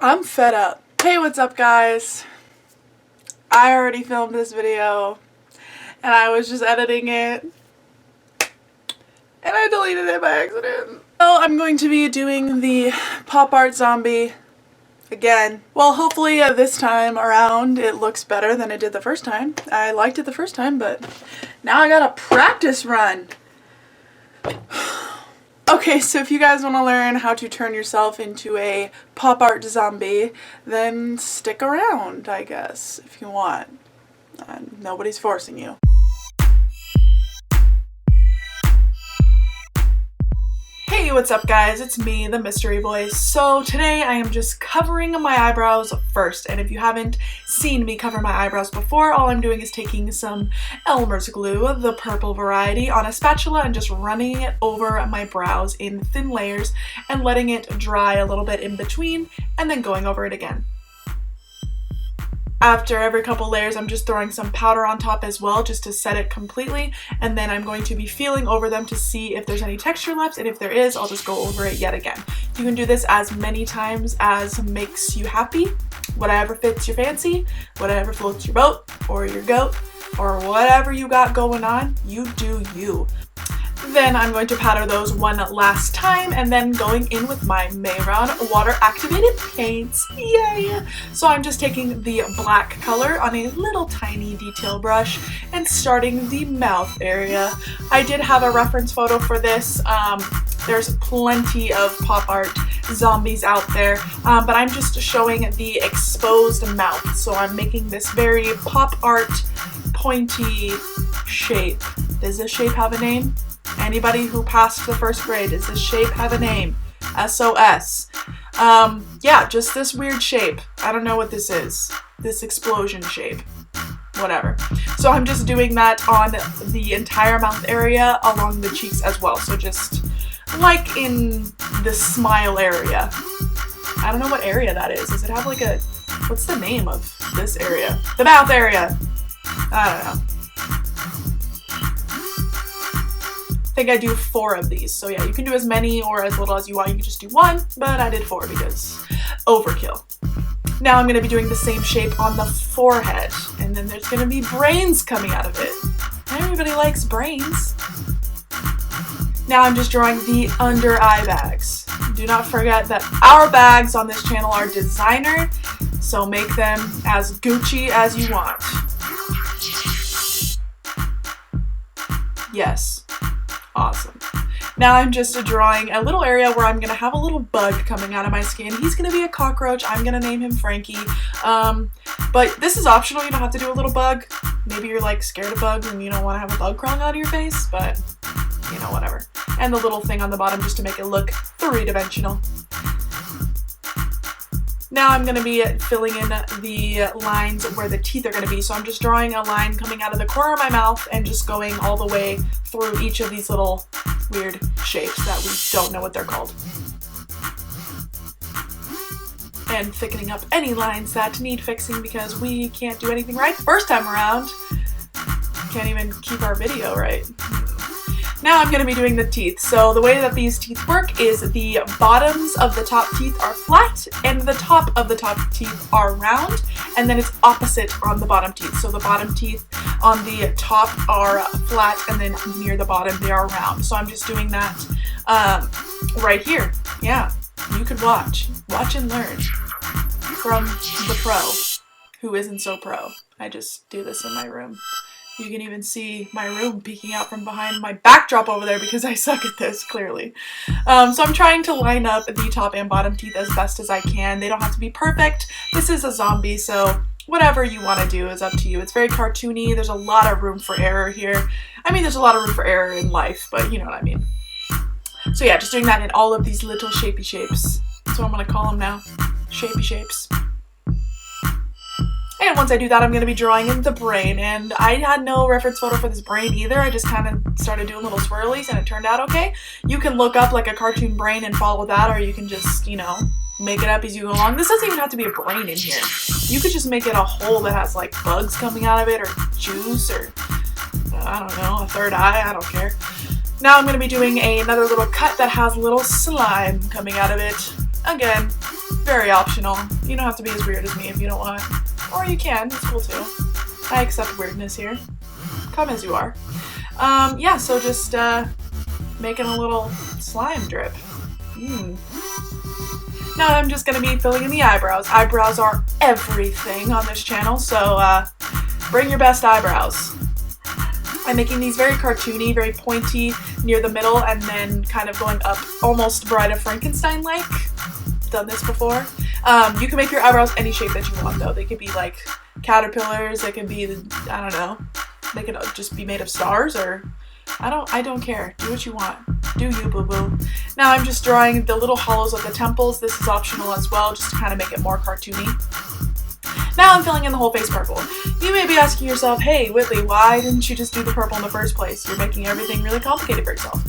I'm fed up. Hey, what's up, guys? I already filmed this video and I was just editing it and I deleted it by accident. So I'm going to be doing the pop art zombie again. Well, hopefully this time around it looks better than it did the first time. I liked it the first time, but now I gotta practice run. Okay, so if you guys want to learn how to turn yourself into a pop art zombie, then stick around, I guess, if you want. Nobody's forcing you. Hey, what's up, guys? It's me, the Mystery Voice. So today I am just covering my eyebrows first, and if you haven't seen me cover my eyebrows before, all I'm doing is taking some Elmer's glue, the purple variety, on a spatula and just running it over my brows in thin layers and letting it dry a little bit in between and then going over it again. After every couple layers, I'm just throwing some powder on top as well just to set it completely, and then I'm going to be feeling over them to see if there's any texture left, and if there is, I'll just go over it yet again. You can do this as many times as makes you happy, whatever fits your fancy, whatever floats your boat or your goat, or whatever you got going on, you do you. Then I'm going to powder those one last time and then going in with my Mehron water activated paints. Yay! So I'm just taking the black color on a little tiny detail brush and starting the mouth area. I did have a reference photo for this. There's plenty of pop art zombies out there, but I'm just showing the exposed mouth. So I'm making this very pop art pointy shape. Does this shape have a name? Anybody who passed the first grade, does this shape have a name? SOS. Yeah, just this weird shape. I don't know what this is. This explosion shape. Whatever. So I'm just doing that on the entire mouth area along the cheeks as well. So just like in the smile area. I don't know what area that is. Does it have like a... What's the name of this area? The mouth area. I don't know. I think I do 4 of these. So yeah, you can do as many or as little as you want. You can just do 1, but I did 4 because overkill. Now I'm going to be doing the same shape on the forehead, and then there's going to be brains coming out of it. Everybody likes brains. Now I'm just drawing the under eye bags. Do not forget that our bags on this channel are designer, so make them as Gucci as you want. Yes. Awesome. Now I'm just drawing a little area where I'm going to have a little bug coming out of my skin. He's going to be a cockroach. I'm going to name him Frankie. But this is optional. You don't have to do a little bug. Maybe you're like scared of bugs and you don't want to have a bug crawling out of your face, but you know, whatever. And the little thing on the bottom just to make it look three-dimensional. Now I'm going to be filling in the lines where the teeth are going to be. So I'm just drawing a line coming out of the corner of my mouth and just going all the way through each of these little weird shapes that we don't know what they're called. And thickening up any lines that need fixing because we can't do anything right the first time around. Can't even keep our video right. Now I'm going to be doing the teeth. So the way that these teeth work is the bottoms of the top teeth are flat and the top of the top teeth are round, and then it's opposite on the bottom teeth. So the bottom teeth on the top are flat and then near the bottom they are round. So I'm just doing that right here. Yeah, you could watch and learn from the pro who isn't so pro. I just do this in my room. You can even see my room peeking out from behind my backdrop over there because I suck at this, clearly. So I'm trying to line up the top and bottom teeth as best as I can. They don't have to be perfect. This is a zombie, so whatever you want to do is up to you. It's very cartoony. There's a lot of room for error here. I mean, there's a lot of room for error in life, but you know what I mean. So yeah, just doing that in all of these little shapey shapes. That's what I'm going to call them now. Shapey shapes. And once I do that, I'm going to be drawing in the brain, and I had no reference photo for this brain either. I just kind of started doing little swirlies and it turned out okay. You can look up like a cartoon brain and follow that, or you can just, you know, make it up as you go along. This doesn't even have to be a brain in here. You could just make it a hole that has like bugs coming out of it, or juice, or I don't know, a third eye, I don't care. Now I'm going to be doing another little cut that has little slime coming out of it. Again, very optional. You don't have to be as weird as me if you don't want. Or you can, it's cool too. I accept weirdness here. Come as you are. Yeah, so just making a little slime drip. Now I'm just going to be filling in the eyebrows. Eyebrows are everything on this channel, so bring your best eyebrows. I'm making these very cartoony, very pointy near the middle, and then kind of going up almost Bride of Frankenstein-like. Done this before. You can make your eyebrows any shape that you want, though. They could be like caterpillars, they could be, I don't know, they could just be made of stars, or I don't care. Do what you want. Do you, boo-boo. Now I'm just drawing the little hollows of the temples. This is optional as well, just to kind of make it more cartoony. Now I'm filling in the whole face purple. You may be asking yourself, hey, Whitley, why didn't you just do the purple in the first place? You're making everything really complicated for yourself.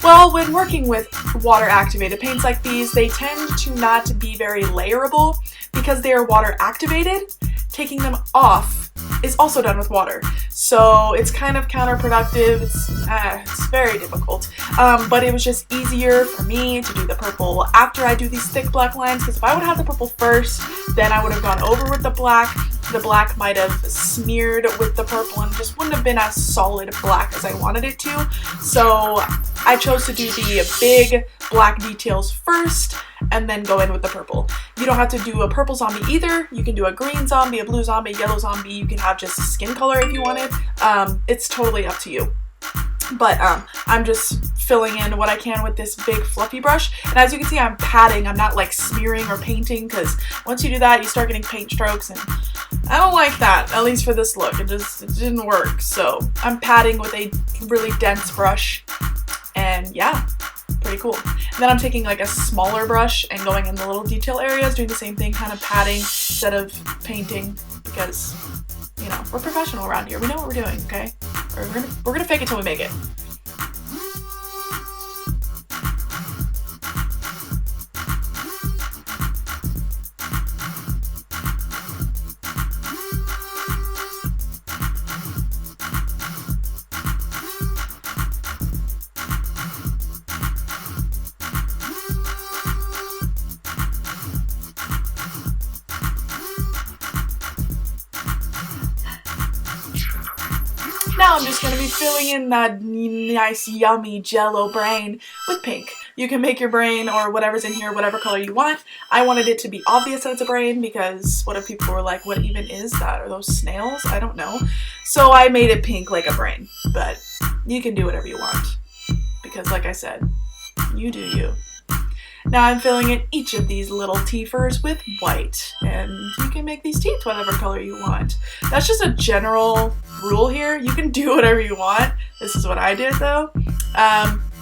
Well, when working with water-activated paints like these, they tend to not be very layerable because they are water-activated. Taking them off is also done with water. So it's kind of counterproductive. It's very difficult. But it was just easier for me to do the purple after I do these thick black lines, because if I would have the purple first, then I would have gone over with the black. The black might have smeared with the purple and just wouldn't have been as solid black as I wanted it to. So I chose to do the big black details first and then go in with the purple. You don't have to do a purple zombie either. You can do a green zombie, a blue zombie, a yellow zombie. You can have just skin color if you wanted. It's totally up to you. But I'm just filling in what I can with this big fluffy brush. And as you can see, I'm patting. I'm not like smearing or painting, because once you do that, you start getting paint strokes, and I don't like that, at least for this look. It didn't work. So I'm patting with a really dense brush, and yeah, pretty cool. And then I'm taking like a smaller brush and going in the little detail areas, doing the same thing, kind of patting instead of painting, because, you know, we're professional around here. We know what we're doing, okay? We're gonna fake it till we make it. Now I'm just going to be filling in that nice, yummy jello brain with pink. You can make your brain or whatever's in here whatever color you want. I wanted it to be obvious that it's a brain, because what if people were like, what even is that? Are those snails? I don't know. So I made it pink like a brain, but you can do whatever you want, because like I said, you do you. Now I'm filling in each of these little teethers with white, and you can make these teeth whatever color you want. That's just a general rule here. You can do whatever you want. This is what I did though.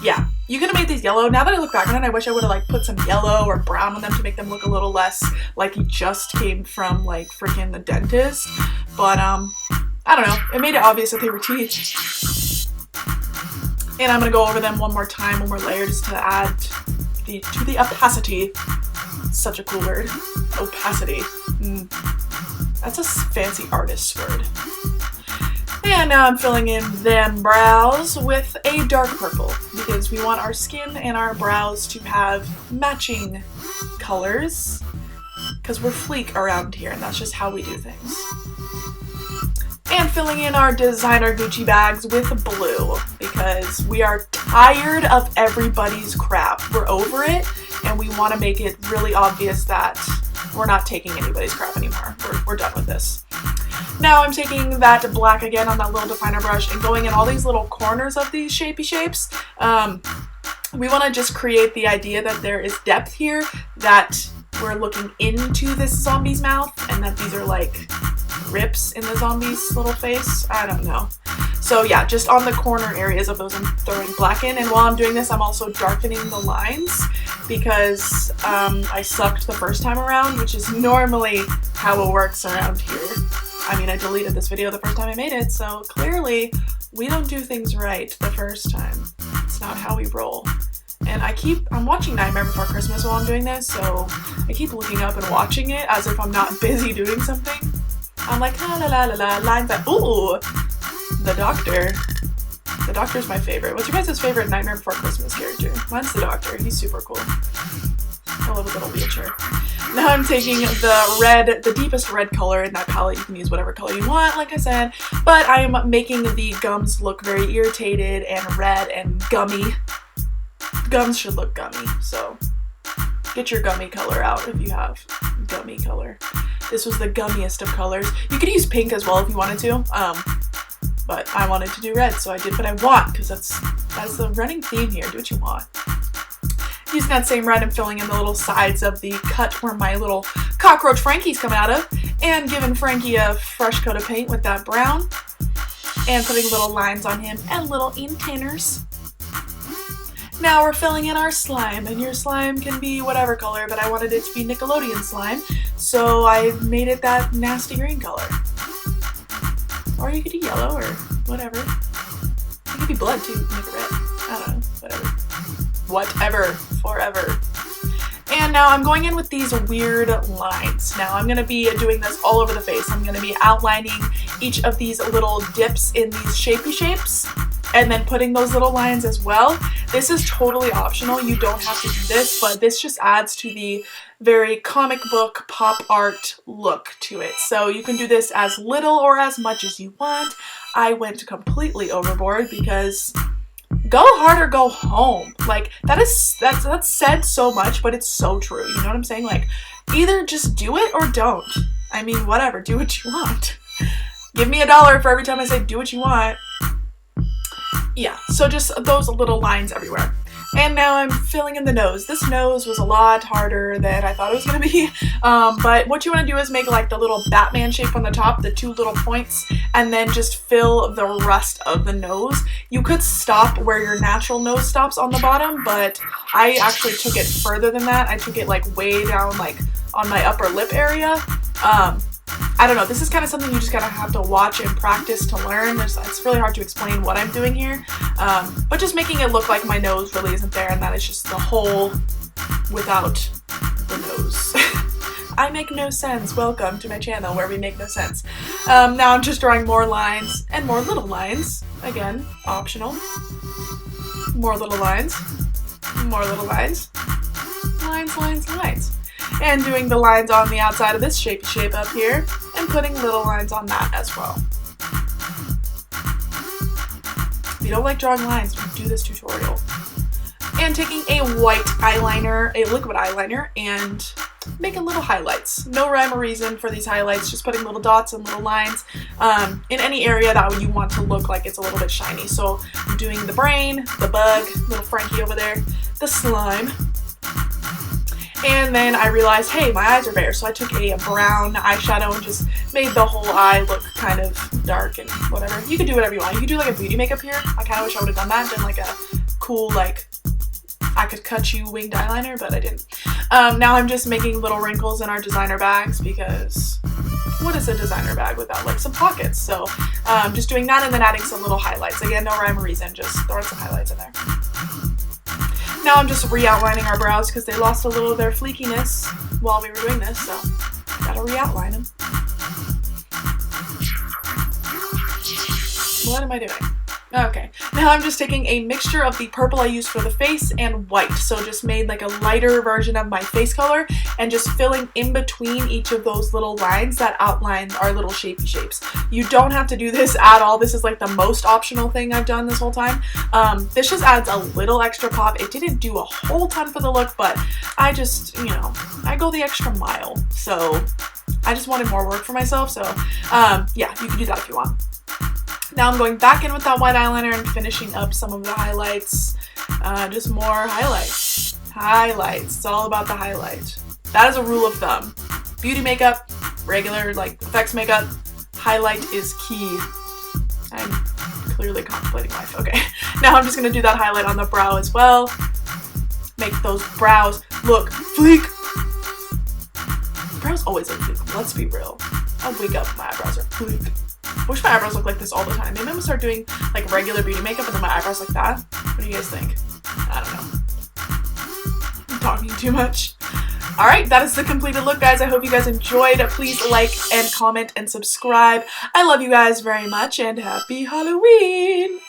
Yeah, you could have made these yellow. Now that I look back on it, I wish I would have like put some yellow or brown on them to make them look a little less like he just came from like freaking the dentist. But I don't know. It made it obvious that they were teeth. And I'm gonna go over them one more time, one more layer, just to add to the opacity. Such a cool word. Opacity. That's a fancy artist's word. And now I'm filling in them brows with a dark purple, because we want our skin and our brows to have matching colors, because we're fleek around here and that's just how we do things. And filling in our designer Gucci bags with blue, because we are tired of everybody's crap. We're over it, and we want to make it really obvious that we're not taking anybody's crap anymore. We're done with this. Now I'm taking that black again on that little definer brush and going in all these little corners of these shapey shapes. We want to just create the idea that there is depth here, that we're looking into this zombie's mouth, and that these are like rips in the zombie's little face. I don't know. So yeah, just on the corner areas of those I'm throwing black in, and while I'm doing this I'm also darkening the lines, because I sucked the first time around, which is normally how it works around here. I mean, I deleted this video the first time I made it, so clearly we don't do things right the first time. It's not how we roll. And I'm watching Nightmare Before Christmas while I'm doing this, so I keep looking up and watching it as if I'm not busy doing something. I'm like, la la la la la, lines that, ooh, the Doctor. The Doctor's my favorite. What's your guys' favorite Nightmare Before Christmas character? Mine's the Doctor. He's super cool. I love his little wheelchair. Now I'm taking the red, the deepest red color in that palette. You can use whatever color you want, like I said, but I'm making the gums look very irritated and red and gummy. Gums should look gummy, so get your gummy color out if you have gummy color. This was the gummiest of colors. You could use pink as well if you wanted to, but I wanted to do red, so I did what I want, because that's the running theme here. Do what you want. Using that same red and filling in the little sides of the cut where my little cockroach Frankie's coming out of, and giving Frankie a fresh coat of paint with that brown, and putting little lines on him and little antennas. Now we're filling in our slime, and your slime can be whatever color, but I wanted it to be Nickelodeon slime, so I made it that nasty green color. Or you could do yellow or whatever. It could be blood too, make it red. I don't know, whatever. Whatever, forever. And now I'm going in with these weird lines. Now I'm going to be doing this all over the face. I'm going to be outlining each of these little dips in these shapy shapes, and then putting those little lines as well. This is totally optional. You don't have to do this, but this just adds to the very comic book pop art look to it. So you can do this as little or as much as you want. I went completely overboard because go hard or go home. Like, that's said so much, but it's so true. You know what I'm saying? Like, either just do it or don't. I mean, whatever, do what you want. Give me $1 for every time I say do what you want. Yeah, so just those little lines everywhere. And now I'm filling in the nose. This nose was a lot harder than I thought it was going to be. But what you want to do is make like the little Batman shape on the top, the two little points, and then just fill the rest of the nose. You could stop where your natural nose stops on the bottom, but I actually took it further than that. I took it like way down, like on my upper lip area. I don't know, this is kind of something you just gotta have to watch and practice to learn. It's really hard to explain what I'm doing here, but just making it look like my nose really isn't there, and that is just the hole without the nose. I make no sense. Welcome to my channel where we make no sense. Now I'm just drawing more lines and more little lines. Again, optional. More little lines. More little lines. Lines, lines, lines. And doing the lines on the outside of this shapey shape up here, and putting little lines on that as well. If you don't like drawing lines, do this tutorial. And taking a white eyeliner, a liquid eyeliner, and making little highlights. No rhyme or reason for these highlights, just putting little dots and little lines in any area that you want to look like it's a little bit shiny. So I'm doing the brain, the bug, little Frankie over there, the slime. And then I realized, hey, my eyes are bare, so I took a brown eyeshadow and just made the whole eye look kind of dark and whatever. You could do whatever you want. You could do like a beauty makeup here. I kind of wish I would have done that, done like a cool, like, I could cut you winged eyeliner, but I didn't. Now I'm just making little wrinkles in our designer bags, because what is a designer bag without like some pockets? So just doing that and then adding some little highlights. Again, no rhyme or reason, just throwing some highlights in there. Now I'm just re-outlining our brows because they lost a little of their fleekiness while we were doing this, so gotta re-outline them. What am I doing? Okay, now I'm just taking a mixture of the purple I used for the face and white, so just made like a lighter version of my face color and just filling in between each of those little lines that outline our little shapey shapes. You don't have to do this at all. This is like the most optional thing I've done this whole time. This just adds a little extra pop. It didn't do a whole ton for the look, but I just, you know, I go the extra mile, so I just wanted more work for myself, so yeah, you can do that if you want. Now I'm going back in with that white eyeliner and finishing up some of the highlights. Just more highlights. Highlights. It's all about the highlight. That is a rule of thumb. Beauty makeup, regular like effects makeup, highlight is key. I'm clearly contemplating life. Okay. Now I'm just going to do that highlight on the brow as well. Make those brows look fleek. Brows always look fleek. Let's be real. I'll wake up, my eyebrows are fleek. I wish my eyebrows look like this all the time. Maybe I'm gonna start doing like regular beauty makeup and then my eyebrows like that. What do you guys think? I don't know. I'm talking too much. Alright, that is the completed look, guys. I hope you guys enjoyed. Please like and comment and subscribe. I love you guys very much, and happy Halloween!